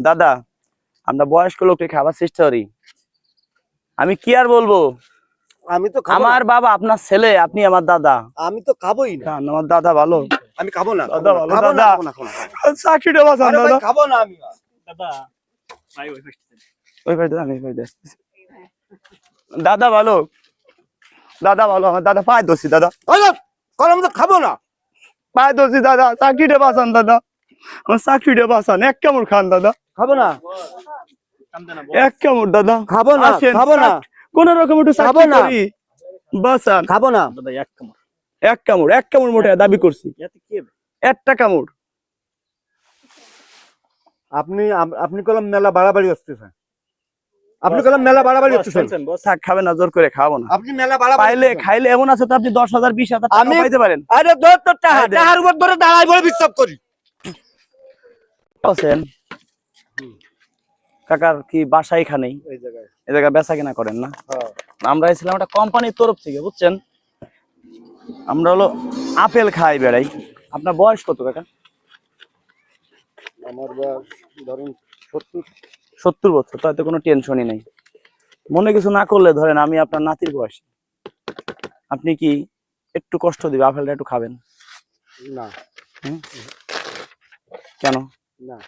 দাদা আমরা বয়স্ক লোককে খাবার চেষ্টা করি। আমি কি আর বলবো, আমি তো আমার বাবা আপনার ছেলে, আপনি আমার দাদা। আমি তো খাবোই না। আমার দাদা ভালো, আমি খাবো না, দাদা ভালো, খাবো না, দাদা খাবো না, খাবো না। চাকরিটা বাঁচান আরে ভাই দাদা। খাবো না আমি। দাদা ভাই ওই ওই ভাই দাদা, আমি ভাই দাদা ভালো, দাদা ভালো, আমার দাদা পায়ে দোষী দাদা, আমি তো খাবো না। পায়ে দোষী দাদা, চাকরিটা বাঁচান দাদা, আমার চাকরিটা বাঁচান, এক কামড় খান দাদা। খাবো না, এক কামড় দাদা, খাবো না, আসেন, খাবো না, কোন রকম একটু খাবো চাকরি না। করি, বাঁচান। খাবো না দাদা এক কামড়, এক কামড়, এক কামড় মোটে দাবি করছি, এতে কি হবে? একটা কামড়। আপনি আপনি কলম মেলা বাড়াবাড়ি হচ্ছে। আপনি কলম মেলা বাড়াবাড়ি হচ্ছে। শুনছেন বস? থাক, খাবে না, জোর করে খাবো না। আপনি মেলা বাড়াবাড়ি পাইলে খাইলে এমন আছে তো আপনি 10,000 20,000 টাকা আমি- পাইতে পারেন। আরে ধর তো টাকা, এই দেন। টাকার উপর ধরে দাঁড়াই বলে বিশ্বাস করি। আছেন কাকার কি বাসা এখানেই? এই জায়গায় এই জায়গায় বেচা কিনা করেন না? হ্যাঁ। আমরা এসেছিলাম একটা কোম্পানির তরফ থেকে, বুঝছেন, আমরা হলো আপেল খাই বেড়াই। আপনার বয়স কত কাকা? আমার বয়স ধরুন 70। 70 বছর, তো এতে কোনো টেনশনই নেই। মনে কিছু না করলে ধরেন আমি আপনার নাতির বয়সী, আপনি কি একটু কষ্ট দিবে, আপেলটা একটু খাবেন? না কেন? না,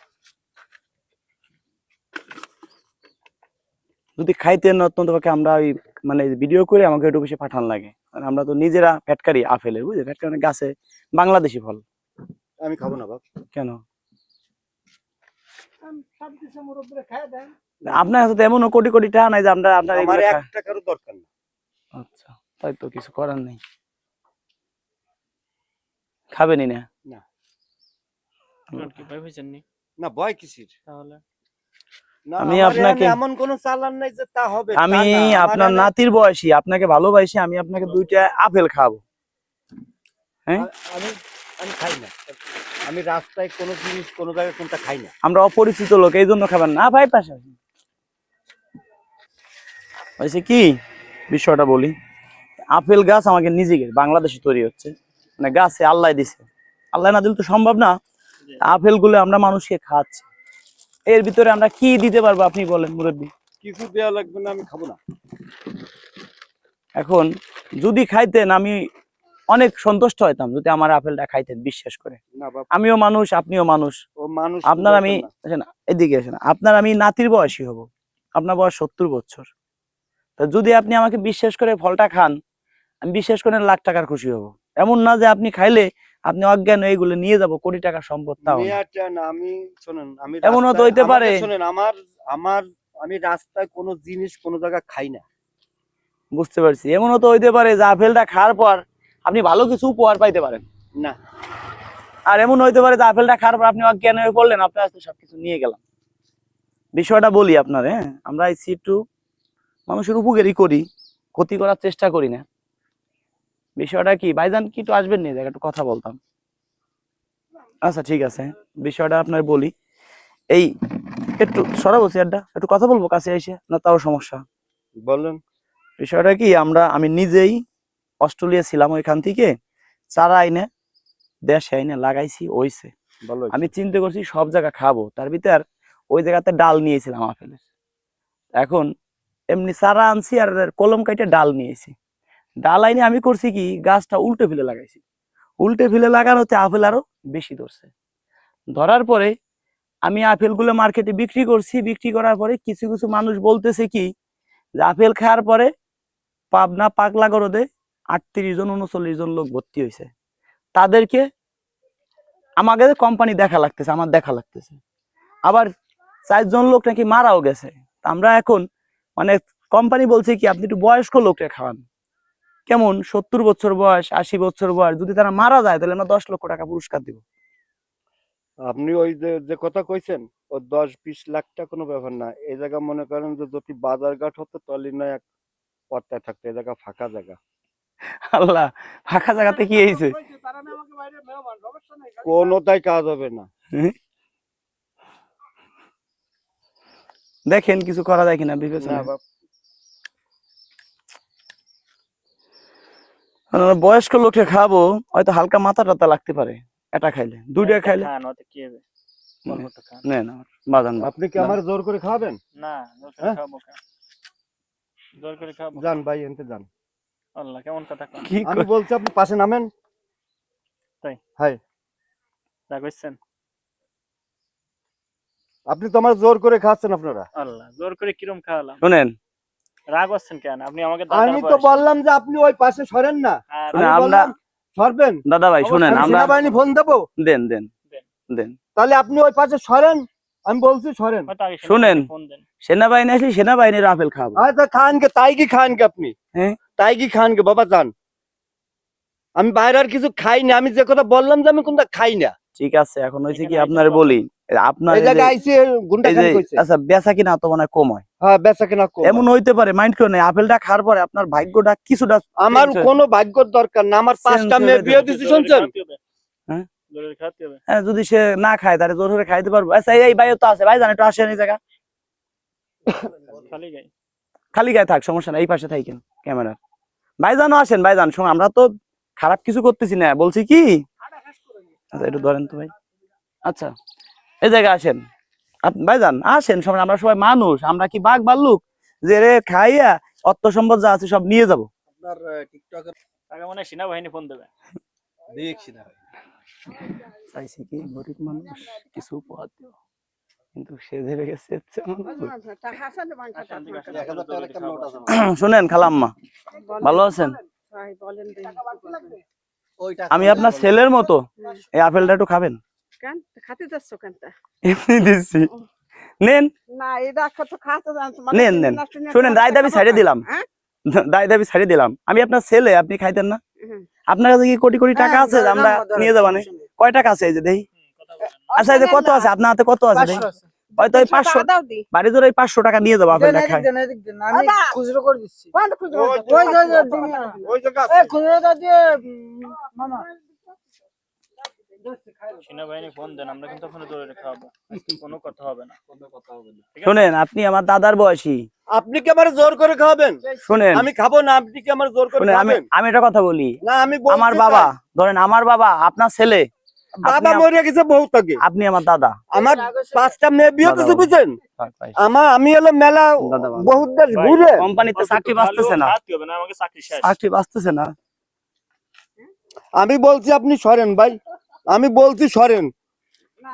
যদি খাইতেন অত্যন্ত পক্ষে আমরা ওই মানে ভিডিও করে আমাকে একটু বেশি পাঠান লাগে, মানে আমরা তো নিজেরা ফ্যাটকারি আপেলের, বুঝলে, ফ্যাটকারি মানে গাছে বাংলাদেশি ফল। আমি খাবো না বাপ। কেন? আপনার কাছে তো এমনও কোটি কোটি টাকা নাই যে আমরা আপনার আমার এগুলো 1 টাকারও দরকার নেই। আচ্ছা, তাই তো, কিছু করার নেই, খাবেনই না? না কি ভাই হইছেন নি না, ভয় কিসির? তাহলে? না, আমি আমার আপনাকে- এমন কোন চালান নাই যে তা হবে। আমি তা না, আমার আপনার নাতির বয়সী, আপনাকে ভালোবাসি, আমি আপনাকে 2টা আপেল খাবো। হ্যাঁ, আমি আমি খাই না। আমি রাস্তায় কোনো জিনিস কোনো জায়গায় কোনটা খাই না। আমরা অপরিচিত লোক, এই জন্য খাবেন না ভাই। পাশে আসুন। হয়েছে কি, বিষয়টা বলি, আপেল গাছ আমাকে নিজেকে বাংলাদেশে তৈরি হচ্ছে, মানে গাছে আল্লাহ দিছে, আল্লাহ না দিলে তো সম্ভব না। আপেল গুলো আমরা মানুষকে খাচ্ছি, এর ভিতরে আমরা কি দিতে পারবো আপনি বলেন মুরব্বী? কিছু দেওয়া লাগবে না, আমি খাবো না। এখন যদি খাইতেন আমি অনেক সন্তুষ্ট হইতাম, যদি আমার আপেলটা খাইতেন বিশ্বাস করে। না বাপ, আমিও মানুষ, আপনিও মানুষ, ও মানুষ আপনার আমি দরকার না। আসেন এদিকে আসেন, আপনার আমি নাতির বয়সী হব, আপনার বয়স 70 বছর। তো যদি আপনি আমাকে বিশ্বাস করে ফলটা খান, আমি বিশ্বাস করে লাখ টাকার খুশি হব। এমন না যে আপনি খাইলে আপনি অজ্ঞান হয়ে এগুলো নিয়ে যাব, কোটি টাকা সম্পদ, তাও না। মেয়েটা না, আমি শোনেন, আমি এমনও তো রাস্তায়- হইতে পারে। আমাকে শোনেন, আমার আমি রাস্তায় কোনো জিনিস কোনো জায়গায় খাই না। বুঝতে পারছি, এমনও তো হইতে পারে যে আপেলটা খাওয়ার পর আপনি ভালো কিছু উপহার পাইতে পারেন। না, আর এমন হইতে পারে যে আপেলটা খাওয়ার পর আপনি অজ্ঞান হয়ে পড়লেন, আপনার কাছে সবকিছু নিয়ে গেলাম। বিষয়টা বলি আপনার, হ্যাঁ, আমরা এই একটু মানুষের উপকারই করি, ক্ষতি করার চেষ্টা করি না। বিষয়টা কি ভাইজান, কি একটু আসবেন নিয়ে জায়গা একটু কথা বলতাম? আচ্ছা ঠিক আছে, বিষয়টা আপনার বলি, এই একটু সরাবো চেয়ারটা, একটু কথা বলবো কাছে এসে, না তাও সমস্যা? বলেন। বিষয়টা কি, আমি নিজেই অস্ট্রেলিয়া ছিলাম, ওইখান থেকে চারা আইনে দেশে আইনে লাগাইছি, ওইছে। বলো। আমি চিন্তা করছি সব জায়গা খাবো, তার ভিতর ওই জায়গাতে ডাল নিয়েছিলাম আপেলের। এখন এমনি চারা আনছি আর কলম কাইটে ডাল নিয়েছি। ডাল আইনে আমি করছি কি, গাছটা উল্টে ফেলে লাগাইছি। উল্টে ফেলে লাগানোতে আপেল আরো বেশি ধরছে। ধরার পরে আমি আপেলগুলো মার্কেটে বিক্রি করছি। বিক্রি করার পরে কিছু কিছু মানুষ বলতেছে কি, যে আপেল খাওয়ার পরে পাবনা পাগলাগরদে 38 জন 39 জন লোক ভর্তি হয়েছে, তাদেরকে আমাদের কোম্পানি দেখা লাগতেছে, আমার দেখা লাগতেছে। আবার 4 জন লোক নাকি মারাও গেছে। আমরা এখন মানে কোম্পানি বলছে কি, আপনি একটু বয়স্ক লোককে খাওয়ান। কেমন 70 বছর বয়স, 80 বছর বয়স, যদি তারা মারা যায় তাহলে আমরা 10 লক্ষ টাকা পুরস্কার দিব। আপনি ওই যে কথা কইছেন, ও 10-20 লাখ টাকা কোনো ব্যাপার না। এই জায়গা মনে করেন যে যদি বাজারঘাট হতো তাহলে না এক পর্তায় থাকতো। এই জায়গা ফাঁকা জায়গা। আল্লাহ, ফাঁকা জায়গাতে কি হয়েছে? কোনোটাই কাজ হবে না। দেখেন কিছু করা যায় কিনা না বিবেচনা। বাপ, বয়স্ক লোককে খাবো, হয়তো হালকা মাথা টাথা লাগতে পারে, এটা খাইলে, 2টা খাইলে। খান ওতে কি হবে? অল্প একটু খান। নেন আমার বাজান ভাই। আপনি কি আমার জোর করে খাওয়াবেন? না, জোর করে হ্যাঁ? খাবো কেন? জোর করে খাবো। যান ভাই, এনতে যান। আল্লাহ, কেমন কথা কন? কি আমি বলছি আপনি পাশে নামেন। তাই? হ্যাঁ, যা কইছেন? আপনি তো আমার জোর করে খাচ্ছেন আপনারা। আল্লাহ, জোর করে কিরম খাওয়ালাম? শুনেন রাগ হচ্ছেন কেন? আপনি আমাকে দাদার আমি তো বয়সী। বললাম যে আপনি ওই পাশে সরেন না। আর শুনে আমি আমরা বললাম সরবেন। দাদা ভাই শুনেন আমি আমরা সেনাবাহিনী ফোন দেবো। দেন দেন দেন তাহলে আপনি ওই পাশে সরেন, আমি বলছি সরেন। হয়তো আগে শুনেন। ফোন দেন। সেনাবাহিনী আসলে সেনাবাহিনীর আপেল খাবো। আচ্ছা খান কে, তাই কি খান কে আপনি? হ্যাঁ তাই কি খান কে বাবা যান। আমি বাইরে আর কিছু খাই না, আমি যে কথা বললাম যে আমি কোনটা খাই না। ঠিক আছে, এখন হয়েছে কি এখানে আপনার আইসা বলি আপনার এই এই যে- জায়গায় আইসি গুন্ডা এই খান যে কইছে। আচ্ছা বেচা কিনা তো মনে হয় কম হয়, হ্যাঁ বেচা কিনা কম। এমন হইতে পারে মাইন্ড করে নেই আপেলটা খাওয়ার পরে আপনার ভাগ্যটা কিছুটা আমার change হয়ে- কোনো ভাগ্যর দরকার না, আমার 5টা Sense মেয়ে হয়ে বিয়ে যাবে। দিছি শুনছেন। হ্যাঁ? জোরে খাওয়াতে হবে। হ্যাঁ যদি সে না খায় তাহলে জোর করে খাইতে পারবো। আচ্ছা এই ভাইও তো আছে, ভাই জান একটু আসেন এই জায়গা, খালি গায়ে। খালি গায়ে থাক সমস্যা নাই, এই পাশে থাকেন ক্যামেরার। ভাইজানও আসেন, ভাইজান শোনো আমরা তো খারাপ কিছু করতেছি না, বলছি কি আচ্ছা একটু ধরেন তো ভাই। আচ্ছা এই জায়গায় আসেন ভাইজান, আসেন সবাই, আমরা সবাই মানুষ, আমরা কি বাঘ ভাল্লুক যে রে খাইয়া অর্থ সম্পদ যা আছে সব নিয়ে যাব। আপনার টিকটকের তাকে মনে হয় সেনাবাহিনী ফোন দেবে। দেখছি না চাইছি কি গরিব মানুষ কিছু উপহার দেব, কিন্তু সে ভেবে গেছে হচ্ছে আমার ভূত। শুনেন খালাম্মা, ভালো আছেন? আমি আপনার ছেলের মতো, এই আপেলটা একটু খাবেন? এমনি দিচ্ছি, নেন নেন নেন। শুনেন দায় দাবি ছাড়িয়ে দিলাম, দায় দাবি ছাড়িয়ে দিলাম, আমি আপনার ছেলে, আপনি খাইতেন না? আপনার কাছে কি কোটি কোটি টাকা আছে যে আমরা নিয়ে যাবানে? কয় টাকা আছে এই যে দেই? আচ্ছা এই যে কত আছে আপনার হাতে, কত আছে দেই? হয়তো ওই 500 বাড়ি ধরে 500 টাকা নিয়ে যাবো আপেলটা খাই। খুচরো করে দিচ্ছি। ওই জায়গা আছে। সেনাবাহিনী ফোন দেন, আমরা কিন্তু ওখানে জোরে খাওয়াবো। আজকে কোনো কথা হবে না। ঠিক আছে? শুনেন আপনি আমার দাদার বয়সী, আপনি কি আমার জোর করে খাওয়াবেন? শুনেন আমি খাবো না, আপনি কি আমার জোর করে শুনেন আমি খাবেন? আমি একটা কথা বলি, না আমি বলছি আমার তাই। বাবা ধরেন, আমার বাবা আপনার ছেলে, বাবা আপনি মরে গেছে বহুত আগে। আপনি আমার দাদা। আমার 5টা মেয়ে বিয়ে দাদা দিছে বাবা। বুঝছেন। আমি হলো মেলা দাদা বাবা। বহুত দেশ ভাই, ঘুরে। কোম্পানিতে অল্প চাকরি একটু বাঁচতেছে না, খাওয়ালেও খাওয়াতে হবে না, আমাকে চাকরি শেষ। চাকরি বাঁচতেছে না। আমি বলছি আপনি সরেন ভাই, আমি বলছি সরেন। না,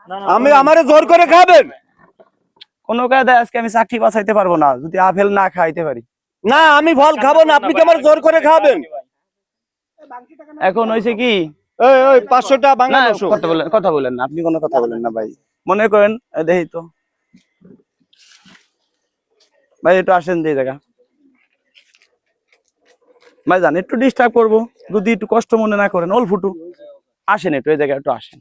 না, আমি বলেন। আমারে জোর করে খাবেন? কোনো কায়দায় আজকে আমি চাকরি বাঁচাইতে পারবো না যদি আপেল না খাইতে পারি। না আমি ফল খাবো না, আপনি কি আমার জোর করে খাবেন? এখন হয়েছে কি এই ওই 500 টাকা না বাংলাদেশ। কথা বলেন না, আপনি কোনো কথা বলেন না ভাই, মনে করেন দেখি তো ভাই একটু আসেন যে জায়গা, ভাই জান একটু ডিস্টার্ব করবো, যদি একটু কষ্ট মনে না করেন, অল ফুটু আসেন একটু এই জায়গায় একটু আসেন,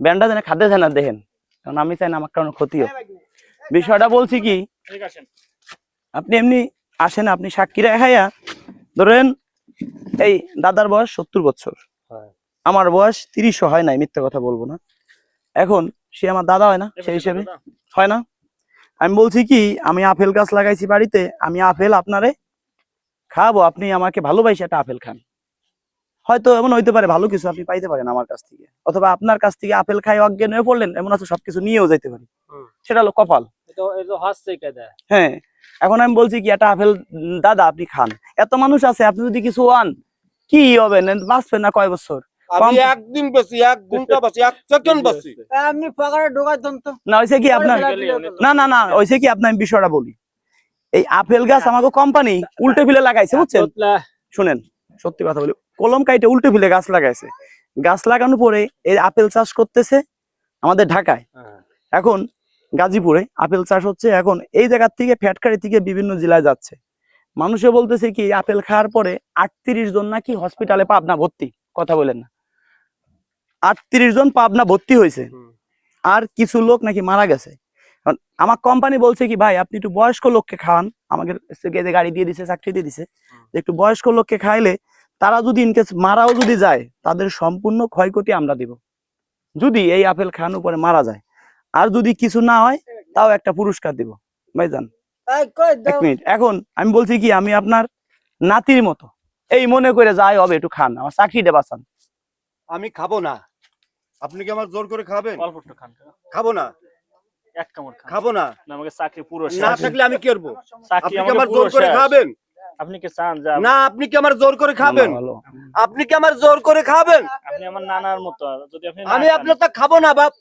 ব্যান্ডটা যেন খাদ্য না দেখেন, কারণ আমি চাই না আমার কারণ ক্ষতি হোক। বিষয়টা বলছি কি ঠিক আছে। আপনি এমনি আসেন, আপনি সাক্ষী রেখাইয়া ধরেন এই দাদার বয়স 70 বছর, আমার বয়স 30 হয় নাই, মিথ্যা কথা বলবো না। এখন সে আমার দাদা হয় না, সেই হিসেবে হয় না। আমি বলছি কি আমি আপেল গাছ লাগাইছি বাড়িতে, আমি আপেল আপনারে খাবো, আপনি আমাকে ভালোবাসে একটা আপেল খান। হয়তো এমন হইতে পারে ভালো কিছু আপনি পাইতে পারেন আমার কাছ থেকে, অথবা আপনার কাছ থেকে আপেল খাই অজ্ঞান হয়ে পড়লেন, এমন আছে সবকিছু নিয়েও যেতে পারি, সেটা হলো কপাল। হ্যাঁ এখন আমি বলছি কি একটা আপেল দাদা আপনি খান, এত মানুষ আছে, আপনি যদি কিছু আন কি হবে, বাঁচবেন না কয় বছর? আমি একদিন বসি, 1 ঘন্টা বসি, 1 সেকেন্ড বসি। আপনি পকেটে ঢোকাই দেন তো। না হয়েছে কি আপনার, না না না হয়েছে কি আপনার, আমি বিষয়টা বলি, এই আপেল গাছ আমাকে কোম্পানি উল্টে ফেলে লাগাইছে বুঝছেন। শুনেন সত্যি কথা বলি, কলম কাইটে উল্টে ফেলে গাছ লাগাইছে, গাছ লাগানোর পরে এই আপেল চাষ করতেছে আমাদের ঢাকায়, এখন গাজীপুরে আপেল চাষ হচ্ছে, এখন এই জায়গার থেকে ফ্যাক্টরি থেকে বিভিন্ন জেলায় যাচ্ছে, মানুষে বলতেছে কি আপেল খাওয়ার পরে 38 জন নাকি হসপিটালে পাবনা ভর্তি, কথা বলেন না, 38 জন পাবনা ভর্তি হয়েছে, আর কিছু লোক নাকি মারা গেছে। আমার কোম্পানি বলছে কি ভাই আপনি একটু বয়স্ক লোককে খাওয়ান, আমাকে গাড়ি দিয়ে দিছে, চাকরি দিয়ে দিছে, একটু বয়স্ক লোককে খাইলে তারা যদি ইনকেস মারাও যদি যায় তাদের সম্পূর্ণ ক্ষয়ক্ষতি আমরা দিব, যদি এই আপেল খাওয়ানোর পরে মারা যায়, আর যদি কিছু না হয় তাও একটা পুরস্কার দিব। ভাইজান এক মিনিট, এখন আমি বলছি কি আমি আপনার নাতির মতো, এই মনে করে যাই হবে একটু খান, আমার চাকরিটা বাঁচান। আমি খাবো না, আপনি কি আমার জোর করে খাবেন? অল্প একটু খান কাকা। খাবো না, এক কামড় খান। খাবো না। না আমাকে চাকরি পুরো না শেষ। থাকলে আমি কি করবো? চাকরি আপনি কি আমাকে আমার পুরো জোর করে শেষ। খাবেন? আপনি কি চান যে না, আপনি কি আমার জোর করে খাবেন? ভালো আপনি কি আমার জোর করে খাবেন? আপনি আমার নানার মতো, যদি আপনি না আমি খান, আপনার তা খাবো না বাপ,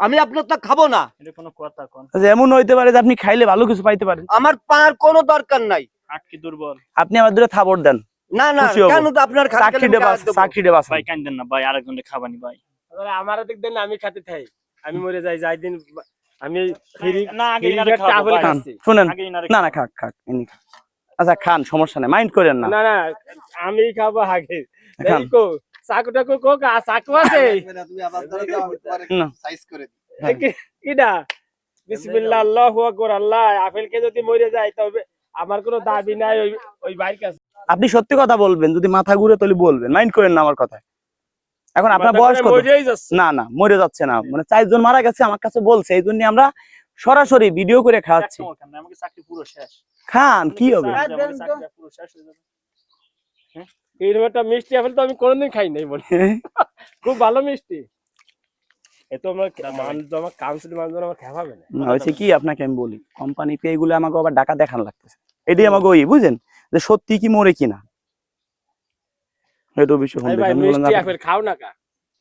আমি আপনার তা খাবো না। এটা কোনো কথা কোন? আচ্ছা, এমন হইতে পারে যে আপনি খাইলে ভালো কিছু পাইতে পারেন। আমার পার কোনো দরকার নাই। হাট কি দুর্বল? আপনি আমার দূরে থাবড় দেন, না না, খুশি হবো। কেন তো আপনার চাকরি দেবা, চাকরি দেবা। ভাই কান্দেন না ভাই, আরেকজনকে খাবানি ভাই। আমার দিক দেন আমি খাতে থাই, আমি মরে যাই যাই দিন আমি ফ্রি না আগে ফ্রি ইনারে ঘাট খাওয়াবো টাহল ভাই। খান, খাচ্ছি। শুনেন, আগে ইনারে না না খাক খাক, ইনি খাক। আচ্ছা খান, সমস্যা নেই, মাইন্ড করেন না। না না আমি খাবো আগে খান। দেখো চাকুটা কো কো চাকু আছে না। হ্যাঁ। কিডা বিসমিল্লাহ আল্লাহু আকবার। আল্লাহ আপেলকে যদি মরে যায় তবে আমার কোনো দাবি নাই ওই ওই ভাইয়ের কাছে। আপনি সত্যি কথা বলবেন, যদি মাথা ঘুরে তাহলে বলবেন, মাইন্ড করেন না আমার কথা। এখন আপনার বয়স কত? মরেই যাচ্ছে। না না, মরে যাচ্ছে না, মানে 4 জন মারা গেছে আমার কাছে বলছে, এই জন্য আমরা সরাসরি ভিডিও করে এক খাওয়াচ্ছি। কামড় খান না, আমাকে চাকরি পুরো শেষ। খান, কি হবে? চান যে আমাকে চাকরিটা পুরো শেষ হয়ে যাবে? এরকম একটা মিষ্টি আপেল তো আমি কোনোদিন খাই নাই বলে, খুব ভালো মিষ্টি। এ তো আমার আমার কাউন্সিল মানুষজন আমার খাওয়াবে না। হয়েছে কি, আপনাকে আমি বলি, কোম্পানিতে এইগুলো আমাকে আবার টাকা দেখান লাগতেছে, এটাই আমাকে ওই বুঝেন যে সত্যি কি মরে কিনা, এটা বিষয় আরে ভাই মিষ্টি আপেল খাও না কা,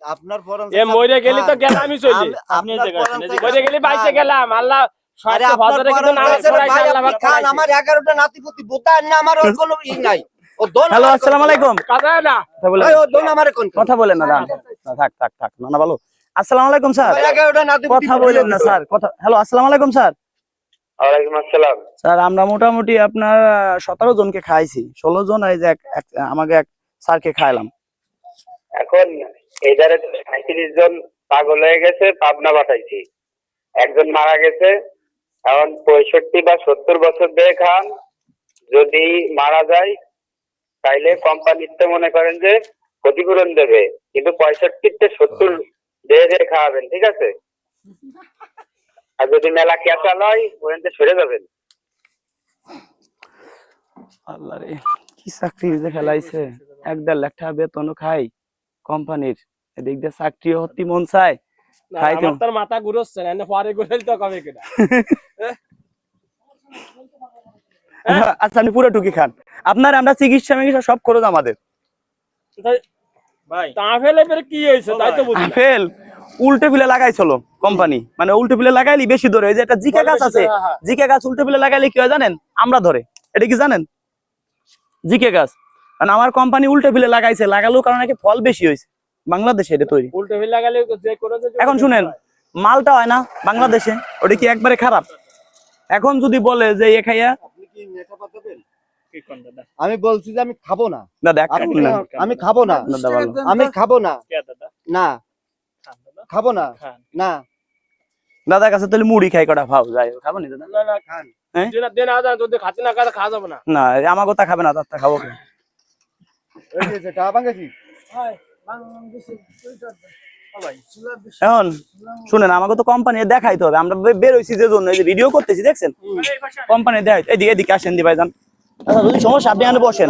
আপনার পরম এ মরে গেলি তো গেলাম আমি চলি, আপনি এই জায়গায় আছেন, এই জায়গায় মরে গেলি বাইসে গেলাম। আল্লাহ আরে স্বাস্থ্য আপনার ভদ্রে কিন্তু পরম নামাজ কাছে পড়াইছে, ভাই, আল্লাহ আপনি পাক খান, পড়াইছে। আমার 11টা নাতিপুতি বোতার না, আমার ওর কোনো ই নাই। ও দোন হ্যালো, আসসালামু আলাইকুম। কথা না কথা বলেন, ভাই, ও দোন আমারে কোন কথা বলেন না, দাঁড়ান। থাক থাক থাক, না না ভালো। আসসালামু আলাইকুম স্যার। 11টা নাতিপুতি কথা বলেন না স্যার, কথা। হ্যালো, আসসালামু আলাইকুম স্যার। ওয়ালাইকুম আসসালাম। স্যার আমরা মোটামুটি আপনার 17 জনকে খাইছি, 16 জন, এই যে আমাকে এক স্যারকে খাইলাম। এখন এইটারে 37 জন পাগল হয়ে গেছে, পাবনা পাঠাইছি। একজন মারা গেছে। এখন 65 বা 70 বছর দিয়ে খান, যদি মারা যায় তাইলে কোম্পানিতে মনে করেন যে ক্ষতিপূরণ দেবে, কিন্তু 65-তে 70 দিয়ে খাওয়াবেন, ঠিক আছে? আর যদি মেলা ক্যাঁচা নয় ওখান থেকে সরে যাবেন। আল্লাহ রে, কি চাকরি যে খেলাইছে, 1-1.5 লাখ টাকা বেতনও খাই কোম্পানির, এদিক দিয়ে চাকরিও হতে মন চায়, না, খাইতে। আমার তার মাথা ঘুরছে না, পরে ঘুরাইলে তো কবে কিনা। আচ্ছা আপনি পুরো টুকি খান, আপনার আমরা চিকিৎসা মিকিৎসা সব খরচ আমাদের। ভাই তা ফেলে ফেলে কি হয়েছে তাই তো বুঝি না। আপেল উল্টে ফেলে লাগাইছিল কোম্পানি, মানে উল্টে ফেলে লাগাইলি বেশি ধরে। এই যে একটা জিকা গাছ আছে, হ্যাঁ। জিকা গাছ উল্টে ফেলে লাগাইলে কি হয় জানেন? আমরা ধরে, এটা কি জানেন? জিকে গাছ, কারণ আমার কোম্পানি উল্টে ফেলে লাগাইছে, লাগালো কারণ নাকি ফল বেশি হয়েছে বাংলাদেশে, এটা তৈরি। উল্টো ফেলে লাগালে যে কোনো এখন শুনেন, মালটা হয় না বাংলাদেশে, ওটা কি একবারে খারাপ? এখন যদি বলে যে এ খাইয়া, আপনি কি নেতা পাঠাবেন? কি কোন দাদা? আমি বলছি যে আমি খাবো না। দাদা এক আপনি কামড় না, আমি খাবো না, দাদা ভালো। আমি খাবো না। কে দাদা? না, খান দাদা, খাবো না। খান। না, দাদার কাছে তাহলে মুড়ি খাই কটা ভাও যাই, খাবো নি দাদা? না না খান। হ্যাঁ? দেন আদা যদি খাতে না খাতে খাওয়া যাবে না। না আমার কথা খাবে না, তার খাবো কি? এই যে টাকা ভাঙাছি। এখন শুনেন, আমাকে তো কোম্পানি দেখাইতে হবে, আমরা বের হইছি যে জন্য, এই যে ভিডিও করতেছি দেখছেন, কোম্পানি দেখাই। এদিকে এদিকে আসেন দি ভাইজান। আচ্ছা যদি সমস্যা আপনি এখানে বসেন,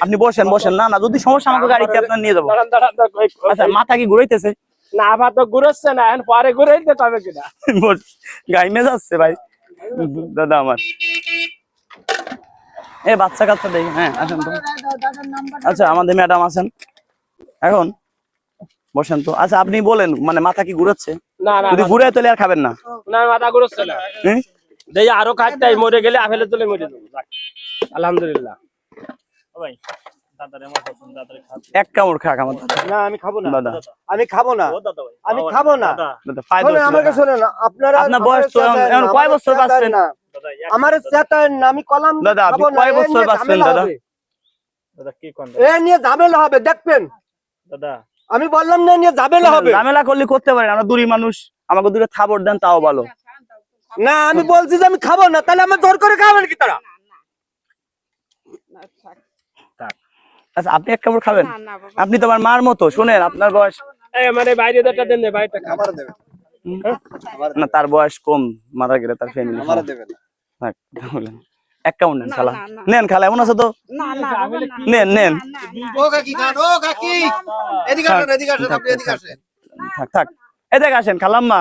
আপনি বসেন বসেন। না না, যদি সমস্যা আমাকে গাড়িতে আপনার নিয়ে যাবো। দাঁড়ান দাঁড়ান দাঁড়ান, আচ্ছা মাথা কি ঘুরাইতেছে? না আবার তো ঘুরছে না, এখন পরে ঘুরাইতে কবে কিনা। গাই মে যাচ্ছে ভাই দাদা আমার। এ বাচ্চা কাচ্চা দেখি, হ্যাঁ আসেন তো। আচ্ছা আমাদের ম্যাডাম আছেন, এখন বসেন তো। আচ্ছা আপনি বলেন, মানে মাথা কি ঘুরাচ্ছে? না না যদি ঘুরে তাহলে আর খাবেন না। না মাথা ঘুরছে না, হ্যাঁ? দেখি আরো খাটটাই মরে গেলে আপেলের তলে মরে যাবো। যাক, আলহামদুলিল্লাহ। ও ভাই দাদারে আমার পছন্দ, দাদারে খাচ্ছি। এক কামড় খাক আমার দাদা। না, আমি খাবো না। দাদা আমি খাবো না। ও দাদা ভাই, আমি আমার- খাবো না। দাদা, দাদা পায়ে শোনেন, ধরছি আমাকে দাদা। শোনেন, আপনারা আপনার বয়স তো আমারে এখন চেতান কয় না, বছর আমারে বাঁচবেন? চেতান না। দাদা, আমার চেতান না, আমি কলাম দাদা, আপনি খাবো না, কয় এ বছর নিয়ে বাঁচবেন ঝামেলা দাদা? হবে। দাদা কি কোন এ নিয়ে ঝামেলা হবে, দেখবেন। দাদা? আমি বললাম না, এ নিয়ে ঝামেলা হবে। ঝামেলা করলে করতে পারেন, আমরা দূরী মানুষ, আমাকে দূরে থাবড় দেন তাও ভালো। না, আমি বলছি যে আমি খাবো না, তাহলে আমার জোর করে খাবেন কি তারা? আচ্ছা আপনি এক কামড় খাবেন? আপনি তো আমার মার মতো, শুনেন আপনার বয়স। এই মানে বাইরে দুটা দেন দে, বাইরেটা খা। না তার বয়স কম, মারা গেলে তার ফ্যামিলি। দেবেন। এক কামড় নেন না, খালা, না, না। নেন খালা, এমন আছে তো, না না বাবা, না, নেন নেন। না, না। ও কাকি খান, ও কাকি এদিকে আসেন, এদিকে আসেন, আপনি এদিকে আসেন। থাক থাক, এদিকে আসেন খালাম্মা।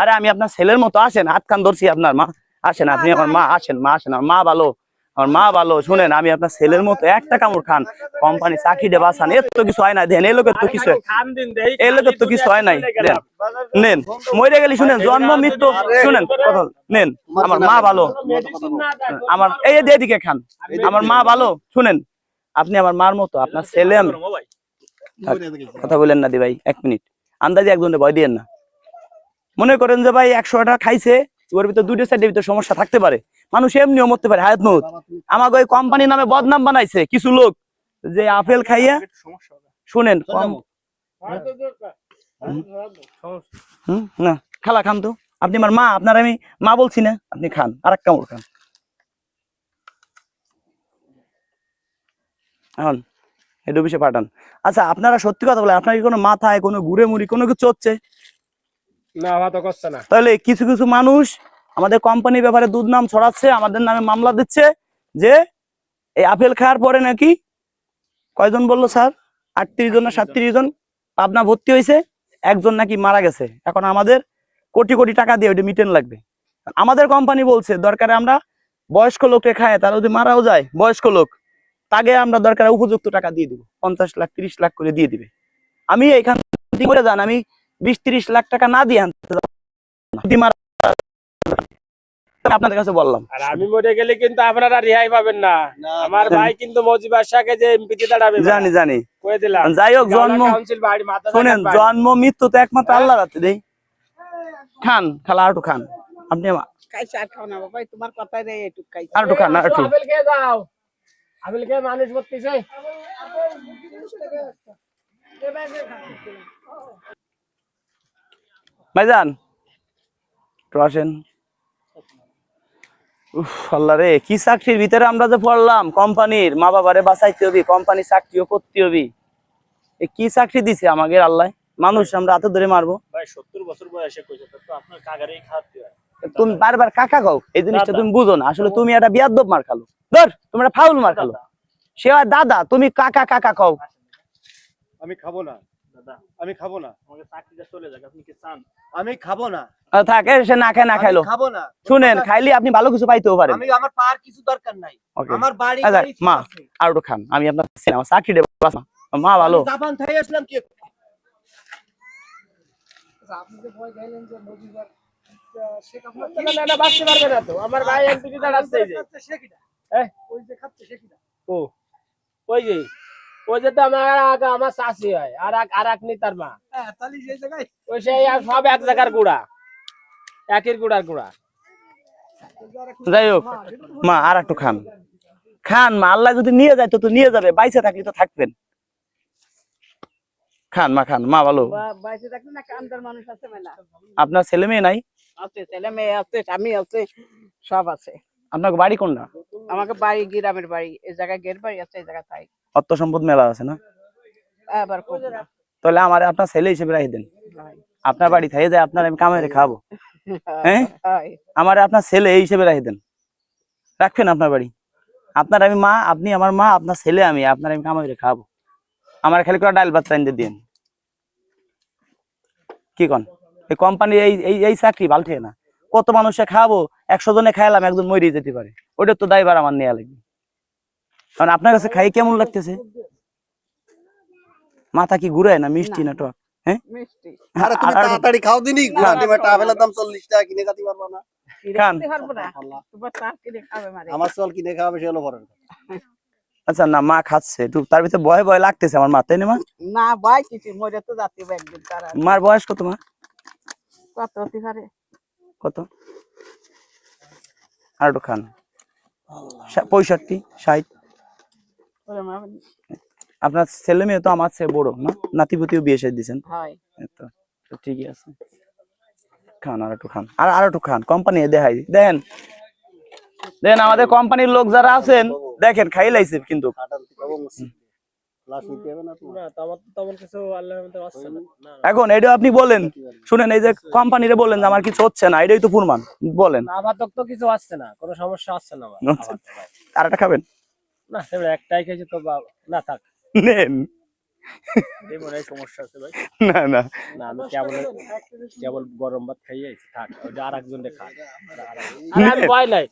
আরে আমি আপনার ছেলের মতো, আসেন, হাত খান ধরছি আপনার, মা আসেন, আপনি আমার মা, আসেন মা, আসেন, আমার মা ভালো, আমার মা ভালো। শুনেন, আমি আপনার ছেলের মতো, একটা কামড় খান, কোম্পানি চাকরি দে বাঁচান, এর তো কিছু হয় না, দেন এই লোকের তো কিছু, খান দিন দেই, এই লোকের তো কিছু হয় নাই, দেন নেন, মরে গেলি শুনেন, জন্ম মৃত্যু শুনেন, কথা নেন, আমার মা ভালো, মেডিসিন না দেয়, আমার এই যে এদিকে খান, আমার মা ভালো। শুনেন, আপনি আমার মার মতো, আপনার ছেলে আমি। থাক, কথা বলেন না দি ভাই, 1 মিনিট, আন্দাজে একজনের ভয় দিয়েন না। মনে করেন যে ভাই 100 টাকা খাইছে, ওর ভিতর 2টা 4টার ভিতর সমস্যা থাকতে পারে, মানুষ এমনিও মরতে পারে, হায়াত মৌত। আমাকে ওই কোম্পানির নামে বদনাম বানাইছে কিছু লোক, যে আপেল খাইয়া, শুনেন না খালা খান তো, আপনি আমার মা, আপনার আমি মা বলছি না, আপনি খান, আর এক কামড় খান এখন, হেড অফিসে পাঠান। আচ্ছা আপনারা সত্যি কথা বলেন, আপনার কি কোনো মাথায় কোনো ঘুরে মুড়ি কোনো কিছু হচ্ছে? না আমার তো করছে না। তাহলে কিছু কিছু মানুষ আমাদের কোম্পানির ব্যাপারে দুর্নাম ছড়াচ্ছে, আমাদের নামে মামলা দিচ্ছে, যে এই আপেল খাওয়ার পরে নাকি, কয়জন বললো স্যার, 38 জন না 37 জন পাবনা ভর্তি হয়েছে, একজন নাকি মারা গেছে। এখন আমাদের কোটি কোটি টাকা দিয়ে ওইটা মিটেন লাগবে। আমাদের কোম্পানি বলছে দরকারে আমরা বয়স্ক লোককে খায়, তারা যদি মারাও যায় বয়স্ক লোক, তাকে আমরা দরকার উপযুক্ত টাকা দিয়ে দিব, 50 লাখ 30 লাখ করে দিয়ে দিবে। আমি এখান থেকে করে যান, আমি 20-30 লাখ টাকা না দিয়ে আনতে যাবো না। আপনাদের কাছে বললাম, আর আমি মরে গেলে কিন্তু আপনারা রেহাই পাবেন না। আমার ভাই কিন্তু মজিবার শাকে যে এমপিতে দাঁড়াবে, জানি জানি, কয়ে দিলাম। যাই হোক, জন্ম কাউন্সিল বাড়ি মাথা, শুনেন, জন্ম মৃত্যু তো একমাত্র আল্লাহ রাতে দেই। খান খালা, আর একটু খান, আপনি খাইছে আর খাও না বাবা, তোমার কথাই রে একটু খাইছে। আর একটু খান, আর একটু। আপেল খেয়ে যাও, আপেল খেয়ে মানুষ করতেছে। ভাইজান একটু আসেন। উফ আল্লাহ রে, কি চাকরির ভিতরে আমরা যে পড়লাম, কোম্পানির মা বাবারে বাঁচাইতে হবে, কোম্পানি চাকরিও করতে হবে, এ কি চাকরি দিছে আমাকে আল্লাহ, মানুষ আমরা হাতে ধরে মারবো। ভাই 70 বছর বয়সে কইছে তো আপনার কাগারেই খাওয়াতে হয়। তুমি বারবার কাকা খাও, এই জিনিসটা তুমি বুঝো না, আসলে তুমি একটা বিয়াদব মার খালো, ধর তুমি একটা ফাউল মার খালো, সে আর দাদা, তুমি কাকা কাকা খাও। আমি খাবো না, দাদা আমি খাবো না, আমাকে চাকরিটা চলে যাক, আপনি কি চান? আমি খাবো না, থাকে সে না খায় না খাইলো, আমি খাবো না। শুনেন খাইলে আপনি ভালো কিছু পাইতেও পারেন। আমি আমার পার কিছু দরকার নাই, Okay. আমার বাড়ি আচ্ছা, গাড়ি ঠিক মা আছে। আর একটু খান, আমি আপনার ছেলে, আমার চাকরি দেবো, মা ভালো। আমি জাপান থেকে আসলাম কি আপনি যে ভয় গেলেন যে মজিবার শেখা না না বাঁচতে পারবে না তো, আমার ভাই এমপিতে দাঁড়াচ্ছে এই যে। ওই যে খাচ্ছে সে কিনা ও ওই যে, ওই যে তো আমার শাশি হয়, আর এক নেতার মা, হ্যাঁ তাহলে সেই জায়গায় ওই সেই আর সব এক জায়গার গুড়া, একের গুড়ার গুড়া। যাই হোক মা, আর একটু খান, খান মা, আল্লাহ যদি নিয়ে যায় তো নিয়ে যাবে, বাইসে থাকলে তো থাকবেন, খান মা, খান মা ভালো। বাইরে থাকলে না কান্দার মানুষ আছে মেলা, আপনার ছেলে মেয়ে নাই? আছে ছেলে মেয়ে আছে, স্বামী আছে, সব আছে। আপনার বাড়ি কোনটা? আমাকে বাড়ি গ্রামের বাড়ি, এই জায়গায় গের বাড়ি আছে, এই জায়গায় তাই অর্থ সম্পদ মেলা আছে না? আবার খুব না। তাহলে আমার আপনার ছেলে হিসেবে রাখি দেন, আপনার বাড়ি থেকে যায় আপনার আমি কামাই খাবো, হ্যাঁ হয়। আমার আপনার ছেলে এই হিসেবে রাখি দেন, রাখবেন আপনার বাড়ি, আপনার আমি মা, আপনি আমার মা, আপনার ছেলে আমি, আপনার আমি কামাই খাবো, আমার খালি করে ডাল ভাত রাইন্দে দিন। কি কন, এই কোম্পানি এই এই চাকরি ভালো থাকে না, কত মানুষে খাবো, 100 জনে খাইলাম, একজন মরে যেতে পারে, ওইটা তো দায়ভার আমার নেওয়া লাগবে। কারণ আপনার কাছে খাই কেমন লাগতেছে, মাথা কি ঘুরায় না, মিষ্টি না টক? হ্যাঁ মিষ্টি আরে তুমি তাড়াতাড়ি খাও দিনি, খান। তুমি একটা আপেলের দাম 40 টাকা কিনে খাতে পারবা না, খান। কিনে পারবো না, তোমার চা কিনে খাবে মারে। আমার চল কিনে খাওয়াবে সে হলো পরের কথা। আচ্ছা না, মা খাচ্ছে একটু, তার ভিতরে ভয় ভয় লাগতেছে আমার মা, তাই না মা? না ভাই কিছু মরে তো যাতে একদিন, তারা মার বয়স কত মা? কত হতে পারে, কত? আর একটু খান, 65 60। ওরে মা, আপনার ছেলে মেয়ে তো আমার চেয়ে বড় না, নাতিপুতিও বিয়ে সাথে দিয়েছেন, হয় তো তো ঠিকই আছে, খান আর একটু খান, আর একটু খান, কোম্পানি দেখাই দেন, দেন আমাদের কোম্পানির লোক যারা আছেন দেখেন খাই লাইছে কিন্তু, লাশ নিতে হবে না তো না তো আমার তো তেমন কিছু আল্লাহর মধ্যে আসছে না। না, না। এখন এটা আপনি বলেন, শুনেন এই যে কোম্পানিরে বলেন যে আমার কিছু হচ্ছে না, এটাই তো প্রমাণ। বলেন না, আপাতত তো কিছু আসছে না, কোনো সমস্যা আসছে না আমার। আচ্ছা। আর একটা খাবেন? না সেটা একটাই খেয়েছি তো না থাক। নেন। এই মনে হয় সমস্যা আছে ভাই। না না না আমি কেবল গরম ভাত খাইয়ে আইছি, থাক ওটা আর একজনে খান। আরে আমি ভয় নাই,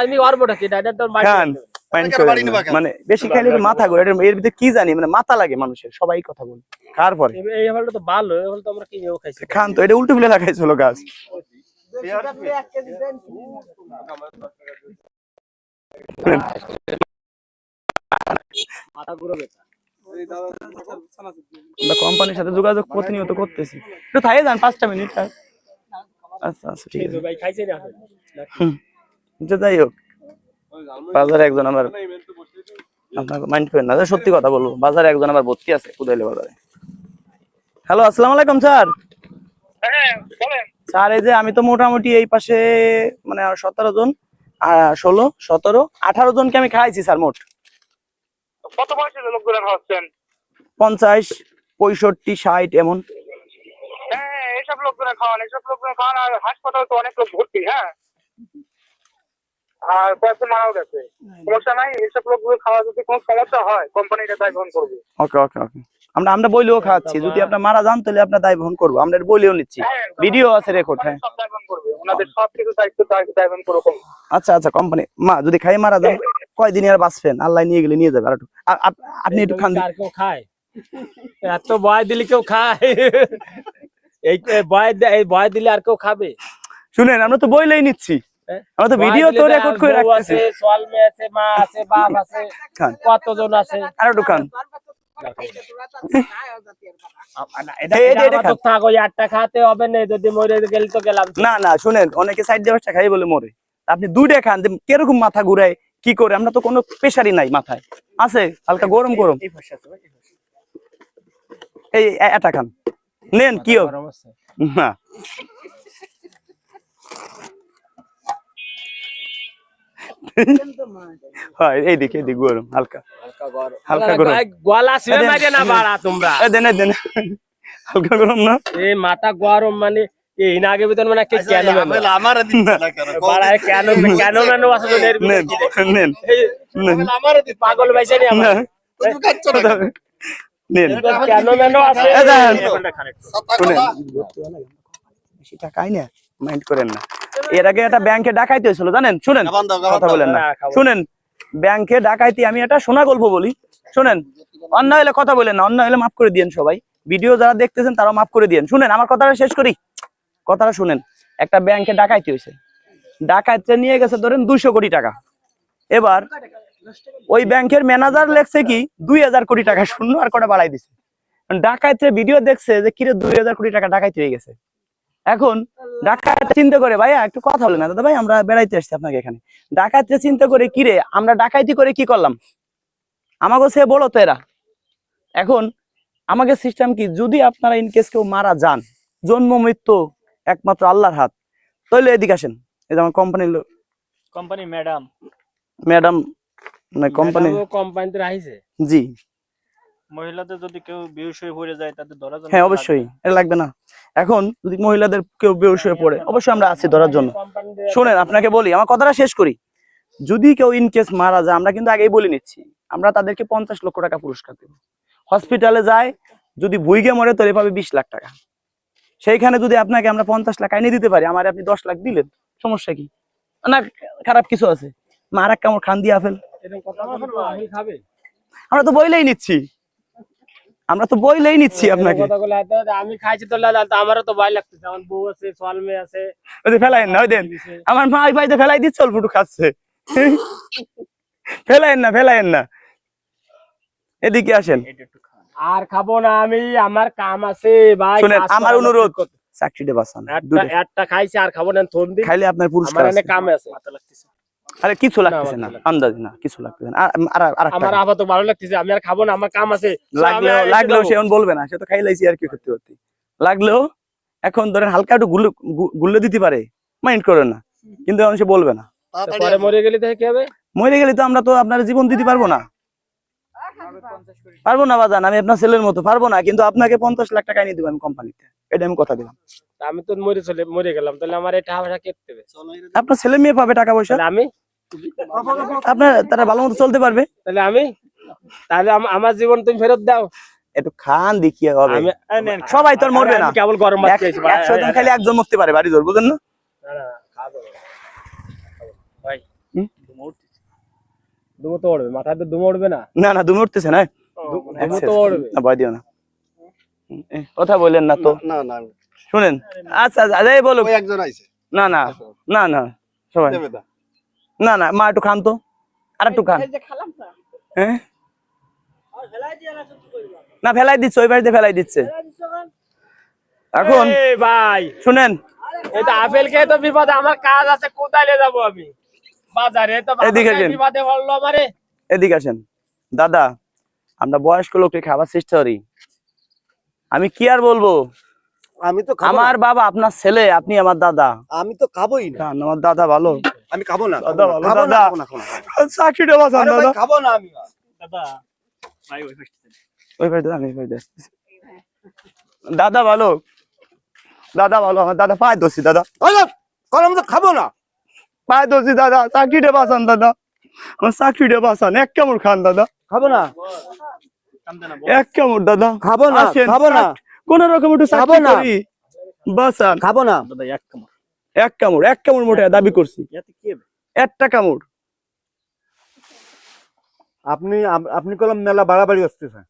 আমি অর্বটা কি ডাইরেক্ট তোর মাইন্ড খান মাইন্ড করেন না। মানে বেশি খাইলে তো মাথা ঘুরে, এর ভিতরে কি জানি, মানে মাথা লাগে মানুষের, সবাই কথা বলে খাওয়ার পরে। এই হলটা তো ভালো, এই হল তো আমরা কিনেও খাইছি। খান তো, এটা উল্টো ফুলে লাগাইছিল গাছ। আপনি 1 কেজি দেন। মাথা ঘুরে বেটা। আমরা কোম্পানির সাথে যোগাযোগ প্রতিনিয়ত করতেছি, একটু থাইয়ে যান 5টা মিনিট। আচ্ছা আচ্ছা ঠিক আছে। ভাই খাইছে না? যে যাই হোক, বাজারে একজন আমার, আপনার মাইন্ড করেন না, সত্যি কথা বলবো, বাজারে একজন আমার ভর্তি আছে কুদাইলে বাজারে। হ্যালো, আসসালামু আলাইকুম স্যার। স্যার এই যে আমি তো মোটামুটি এই পাশে মানে 17 জন, 16, 17, 18 জনকে আমি খাইছি স্যার মোট। কত বয়সের লোকগুলো হচ্ছেন? 50, 65, 60 এমন। হ্যাঁ, এইসব লোকগুলো খাওয়ান, আর হাসপাতালে তো অনেক লোক ভর্তি। হ্যাঁ, আর কয়েকজন মারাও গেছে। সমস্যা নাই, এইসব লোকগুলো খাওয়া যদি কোনো সমস্যা হয় কোম্পানিটা দায় গ্রহণ করবে। ওকে ওকে ওকে, আমরা বইলেও খাওয়াচ্ছি, যদি আপনার মারা যান তাহলে আপনার দায় বহন করবো, আমরা বইলেও নিচ্ছি, ভিডিও আছে রেকর্ড। হ্যাঁ সব দায় গ্রহণ করবে, ওনাদের সব কিছু দায়িত্ব দায় গ্রহণ করবে। আচ্ছা আচ্ছা, কোম্পানি মা যদি খাই মারা যান কয়দিন আর বাঁচবেন, আল্লাহ নিয়ে গেলে নিয়ে যাবে। আর একটু আপনি একটু খান। আর কেউ খায়? এত ভয় দিলে কেউ খায়? এই ভয় দিলে আর কেউ খাবে? শুনেন, আমরা তো বইলেই নিচ্ছি, আমরা তো ভিডিও তো রেকর্ড করে রাখতেছি। সোয়াল মেয়ে আছে, মা আছে, বাপ আছে, খান কতজন আছে। আর একটু খান। থাক, ওই 8টা খাতে হবে না, যদি মরে গেলে তো গেলাম। না না শুনেন, অনেকে সাইড দিয়ে বাচ্চা খাই বলে মরে, আপনি 2টা খান, যে কিরকম মাথা ঘুরায় কি করে, আমরা তো কোনো প্রেশারই নাই মাথায়, আছে হালকা গরম গরম। এই এটা খান, নেন কি হবে না। হয় এইদিকে এদিক গরম হালকা হালকা গরম। গলা ছিঁড়ে মারিয়ে না বাড়া তোমরা। দেন দেন, হালকা গরম না। এই মাথা গরম মানে এই নাগে ভিতর মানে কে কেন আমার দিতে না কেন? বাড়া কেন মেনো আছে তো এর নেন নেন নেন আমার পাগল ভাইছে নি আমার। তুমি খাচ্ছ না কেন? নেন কেন মেনো আছে? শুনেন, বেশি টাকাই না, মাইন্ড করেন না। এর আগে একটা ব্যাংকে ডাকাইতে হয়েছিল জানেন, শুনেন কথা বলেন না, শুনেন ব্যাংকে ডাকাইতি, আমি একটা শোনা গল্প বলি, শুনেন। অন্য হলে কথা বলেন না, অন্য হলে মাফ করে দিয়েন সবাই, ভিডিও যারা দেখতেছেন তারাও মাফ করে দিয়েন। শুনেন আমার কথাটা শেষ করি, কথাটা শুনেন। একটা ব্যাংকে ডাকাইতি হয়েছে, ডাকাইতে নিয়ে গেছে ধরেন 200 কোটি টাকা। এবার ওই ব্যাংকের ম্যানেজার লেখছে কি 2000 কোটি টাকা শূন্য আর কটা বাড়াই দিছে। ডাকাইতে ভিডিও দেখছে যে কিরে 2000 কোটি টাকা ডাকাইতে হয়ে গেছে। এখন ডাকাত চিন্তা করে, ভাইয়া একটু কথা বলে না দাদা ভাই, আমরা বেড়াইতে আসছি আপনাকে এখানে। ডাকাতে চিন্তা করে কিরে আমরা ডাকাইতি করে কি করলাম, আমাকে সে বলো তো এরা। এখন আমাকে সিস্টেম কি, যদি আপনারা ইনকেস কেউ মারা যান, জন্ম মৃত্যু একমাত্র আল্লাহর হাত, তাহলে এদিকে আসেন। এই যে আমার কোম্পানির কোম্পানি ম্যাডাম কোম্পানিতে রাইছে। জি মহিলাদের যদি কেউ বেহুশ হয়ে পড়ে যায় তাদের ধরা যাবে? হ্যাঁ অবশ্যই, এটা লাগবে না। এখন যদি মহিলাদের কেউ বেহুশ হয়ে পড়ে, অবশ্যই আমরা আছি ধরার জন্য। শোনেন আপনাকে বলি, আমার কথাটা শেষ করি। যদি কেউ ইনকেস মারা যায়, আমরা কিন্তু আগেই বলে নিচ্ছি, আমরা তাদেরকে 50 লক্ষ টাকা পুরস্কার দেব। হসপিটালে যায় যদি ভুইগে মরে তাহলে পাবে 20 লাখ টাকা। সেইখানে যদি আপনাকে আমরা 50 লাখ আইনে দিতে পারি, আমার আপনি 10 লাখ দিলেন, সমস্যা কি? না খারাপ কিছু আছে? মারা কামড় খান দিয়া ফেল, আমরা তো বইলেই নিচ্ছি, আপনাকে। আমি খাইছি তো আমারও তো ভয় লাগতেছে, আমার বউ আছে, সোয়াল মেয়ে আছে। ওই যে ফেলাইন না, ওই দেন আমার মা ভাই তো ফেলাই দিচ্ছে, অল্প একটু খাচ্ছে। ফেলাইন না, এদিকে আসেন। আর খাবো না আমি, আমার কাম আছে ভাই। শুনেন আমার অনুরোধ, চাকরিটা বাঁচান। একটা খাইছি আর খাবো না, থন দিন খাইলে আপনার পুরস্কার আছে। কাম আছে। আরে কিছু লাগতেছে না, আন্দাজি না, কিছু লাগতেছে না। আমার আপাতত ভালো লাগতেছে, আমি আর খাবো না, আমার কাম আছে। লাগলেও সে বলবে না, সে তো খাইলাইছি আর কি করতে করতে। লাগলেও এখন ধরেন হালকা একটু গুল্লে দিতে পারে, মাইন্ড করেন না, কিন্তু সে বলবে না। পরে মরে গেলে কি হবে? মরে গেলে তো আমরা তো আপনার জীবন দিতে পারবো না। পারবো না বাজান, আমি আপনার ছেলের মতো পারবো না, কিন্তু আপনাকে 50 লাখ টাকা এনে দিব আমি কোম্পানিতে, এটা আমি কথা দিলাম। আমি তো মরে গেলাম, তাহলে আমার এই টাকা পয়সা কে দেবে? আপনার ছেলে মেয়ে পাবে টাকা পয়সা, তাহলে আমি আপনার তারা ভালো মতো চলতে পারবে। তাহলে আমার জীবন তুমি ফেরত দাও। একটু খান দেখিয়ে হবে, আমি সবাই তো আর মরবে না, আমি কেবল গরম ভাত খেয়েছি ভাই। 100 জন খালি একজন মুক্তি পারে বাড়ি জোর, বুঝেন না? ভাই হুম? দুমো তো উড়বে, মাথায় তো দুমো উড়বে না? না না, তুমি উঠতেছে না, দুমো তো উড়বে। না ভয় দিও না, কথা বললেন না তো, না না শুনেন। আচ্ছা আচ্ছা, এই বলো। ওই একজন আইছে না না না না, সবাই দেবে না। না না, মা একটু খান তো, আর একটু খান। হ্যাঁ না, ফেলাই দিচ্ছে, ওই বাড়িতে ফেলাই দিচ্ছে। এখন এই ভাই শুনেন, এটা আপেল খেয়ে তো বিপদে, আমার কাজ আছে, কোথায় যাবো আমি বাজারে? তো এদিকে আসেন। বিপদে বললো আমারে। এদিকে আসেন দাদা, আমরা বয়স্ক লোককে খাবার চেষ্টা করি, আমি কি আর বলবো, আমি তো খাবো না। আমার বাবা আপনার ছেলে, আপনি আমার দাদা। আমি তো খাবোই না। খান, আমার দাদা ভালো, আমি খাবো না। দাদা ভালো, খাবো না, দাদা খাবো না, খাবো না। চাকরিটা বাঁচান আরে ভাই, দাদা। খাবো না আমি। দাদা ভাই ওই পাশে ওই বাড়িতে আমি, ওই বাড়িতে আসতেছি। দাদা ভালো, দাদা ভালো, আমার দাদা পায়ে দোষী, দাদা ওই লোক, আমি তো খাবো না। পায়ে দোষী দাদা, চাকরিটা বাঁচান দাদা, আমার চাকরিটা বাঁচান, এক কামড় খান দাদা, খাবো না, কান্দে না এক কামড় দাদা, খাবো না, আসেন, খাবো না, কোন রকম একটু খাবো চাকরি না। করি, বাঁচান। খাবো না। দাদা এক কামড় এক কামড় মোটে দাবি করছি, ইয়াতে কি হবে? একটা কামড়। আপনি কলম মেলা বাড়াবাড়ি আসতেছেন।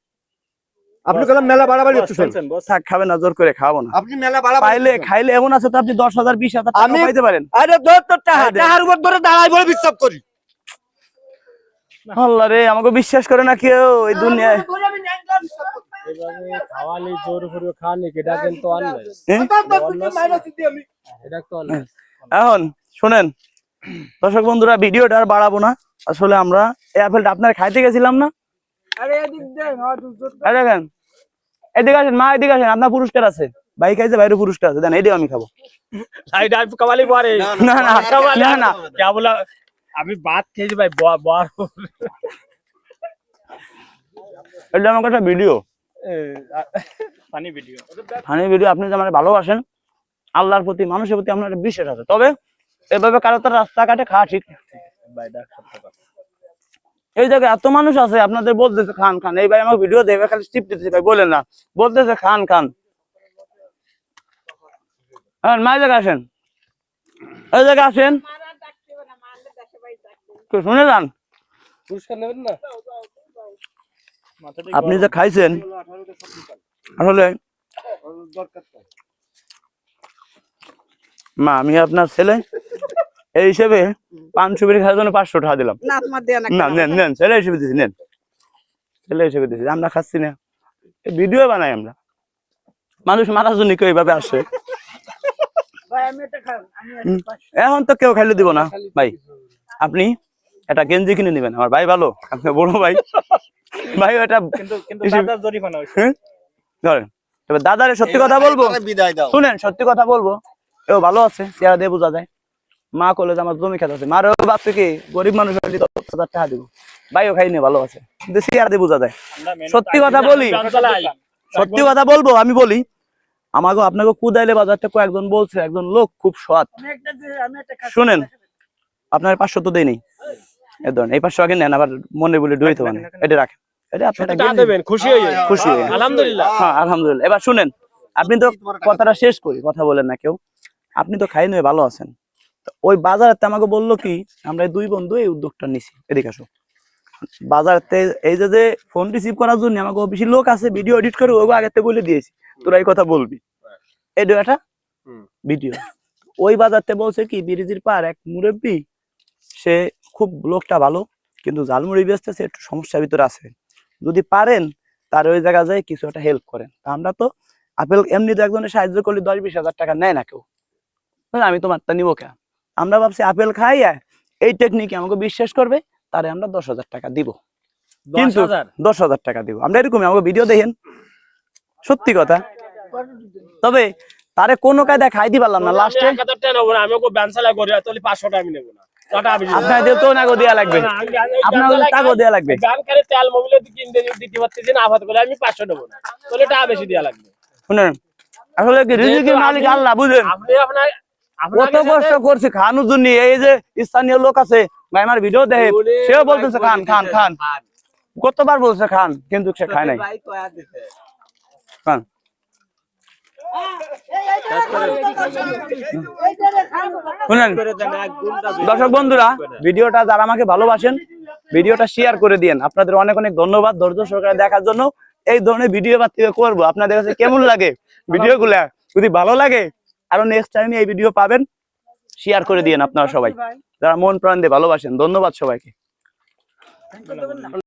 আপনি কলম মেলা বাড়াবাড়ি আসতেছেন। শুনছেন বস? থাক, খাবে না, জোর করে খাবো না, আপনি মেলা বাড়াবাড়ি পাইলে আসতেছেন। খাইলে এমন আছে তো আপনি 10,000 20,000 টাকা আমি- পাইতে পারেন। আরে ধর তো টাকা, আরে দে। টাকার উপর ধরে দাঁড়াই বলে বিশ্বাস করি। আল্লাহ রে, আমাকে বিশ্বাস করে না কেউ এই দুনিয়ায়। এভাবে খাওয়ালে জোর করে খাওয়ানি, এটা কিন্তু অন্যায়। হ্যাঁ? এটা তো অন্যায়। এখন শুনেন দর্শক বন্ধুরা, ভিডিওটা আর বাড়াবো না, আসলে আমরা এই আপেলটা আপনার খাইতে গেছিলাম না, আরে এদিক দেন, এই দেখেন, এদিকে আসেন মা, এদিকে আসেন, আপনার পুরস্কার আছে, ভাই খাইছে, বাইরে পুরস্কার আছে, দেন এটাও আমি খাবো। লাইট আইপ কামালি পরে না না না না, কেবল আমি ভাত খেয়েছি ভাই, বর এটা আমার কাছে video, funny video. Funny video. আপনি যে আমার ভালোবাসেন, আল্লাহর প্রতি, মানুষের প্রতি আপনার একটা বিশ্বাস আছে, তবে এভাবে কারো তার রাস্তাঘাটে খাওয়া ঠিক না। ভাই দেখ সত্য কথা। এই জায়গায় এত মানুষ আছে, আপনাদের বলতেছে খান খান, এই ভাই আমাকে ভিডিও দেবে, খালি টিপ দিতেছে, ভাই বলেন না, বলতেছে খান খান। হ্যাঁ, মা এই জায়গায় আসেন, এই জায়গায় আসেন, একটু শুনে যান। পুরস্কার নেবেন না? মাথাটা আপনি যে খাইছেন, আসলে মা, আমি আপনার ছেলে, এই হিসেবে পান সুবিধা খাওয়ার জন্য 500 টাকা দিলাম। না তোমার দেয়া না, নেন নেন, ছেলে হিসেবে দিচ্ছি, নেন, ছেলে হিসেবে দিচ্ছি, আমরা খাচ্ছি না, ভিডিও বানাই আমরা, মানুষ মারার জন্য কেউ এইভাবে আসে। ভাই আমি এটা খান, আমি একটা পাঁচশো। এখন তো কেউ খাইলে দিব না ভাই, আপনি একটা গেঞ্জি কিনে নেবেন, আমার ভাই ভালো, আপনি বড় ভাই, ভাই এটা কিন্তু কিন্তু হিসেবে- দাদার জরিমানা হইছে। হ্যাঁ? ধরেন, তবে দাদারে সত্যি কথা বলবো, বিদায় দাও। শুনেন সত্যি কথা বলবো, এও ভালো আছে, চেহারা দিয়ে বোঝা যায়, মা কলেজ আমার জমি খেতে আছে, মারও বাপকে কি গরিব মানুষ হলে 10,000 টাকা দিব, ভাইও খাইনি ভালো আছে, কিন্তু চেহারা দিয়ে বোঝা যায়। আমরা মেনু সত্যি কথা বলি, চালাই। সত্যি কথা বলবো, আমি বলি, আমাকে আপনাকে কুদাইলে বাজারটা কয়েকজন বলছে, একজন লোক খুব সৎ, আমি একটা খাচ্ছি। শুনেন, আপনার 500 তো দেয়নি, এই ধরেন এই 500 আগে নেন, আবার মনে বলে ডুইতে পারেন, এটা রাখেন, এটা আপনার টা দেবেন খুশি হয়ে, খুশি হয়ে। আলহামদুলিল্লাহ। হ্যাঁ আলহামদুলিল্লাহ। এবার শুনেন, আপনি তো কথাটা শেষ করি, কথা বলেন না কেউ, আপনি তো খাই নিয়ে ভালো আছেন, তো ওই বাজারতে আমাকে বললো কি, আমরা এই দুই বন্ধু এই উদ্যোগটা নিছি, এদিকে আসো, বাজারতে এই যে ফোন রিসিভ করার জন্য আমাকে বেশি লোক আছে, ভিডিও এডিট করে ওগো আগেতে বলে দিয়েছি, তোরা এই কথা বলবি, এই একটা ভিডিও। ওই বাজারতে বলছে কি, বিরিজির পার এক মুরব্বী, সে খুব লোকটা ভালো, কিন্তু ঝালমুড়ি বেচতেছে, একটু সমস্যার ভিতরে আছে, যদি পারেন তার ওই জায়গা যায় কিছু একটা হেল্প করেন। তা আমরা তো আপেল এমনি তো একজনের সাহায্য করলে 10-20 হাজার টাকা নেয় না কেউ, আমি তোমারটা নিবো কে, আমরা ভাবছি আপেল খাইয়া এই টেকনিকে আমাকে বিশ্বাস করবে, তারে আমরা 10,000 টাকা দিব, কিন্তু 10,000 10,000 টাকা দিব, আমরা এরকমই, আমাকে ভিডিও দেখেন, সত্যি কথা। তবে তারে কোনো কায়দা খাইতে পারলাম না, লাস্টে আমি 1000 টাকা নেবো না, আমি ওকে ব্যানসালা করি, তাহলে 500 টাকা আমি নেবো না। টাকা বেশি দিতে আপনাদের তো নাগো দেয়া লাগবে, না, আমি আপনাদের টাকাও দেয়া লাগবে। গান করে তেল মোবিলে দিতে পারতেছি না, আপাতত করে আমি 500 দেবো না, তাহলে টাকা বেশি দেওয়া লাগবে। শুনেন আসলে কি রিজিকের মালিক আল্লাহ, বুঝেন? আপনি কত কষ্ট করছি খানোর জন্য। এই যে স্থানীয় লোক আছে ভাই আমার ভিডিও দেখে, সেও বলতেছে খান খান খান, কতবার বলছে খান, কিন্তু সে খায় নাই। খান। শুনেন দর্শক বন্ধুরা, ভিডিওটা যারা আমাকে ভালোবাসেন ভিডিওটা শেয়ার করে দিয়েন। আপনাদের অনেক অনেক ধন্যবাদ ধৈর্য সহকারে দেখার জন্য। এই ধরনের ভিডিও এবার থেকে করবো, আপনাদের কাছে কেমন লাগে ভিডিওগুলা? যদি ভালো লাগে আরো নেক্সট টাইম এই ভিডিও পাবেন। শেয়ার করে দিয়েন আপনারা সবাই যারা মন প্রাণ দিয়ে ভালোবাসেন। ধন্যবাদ সবাইকে।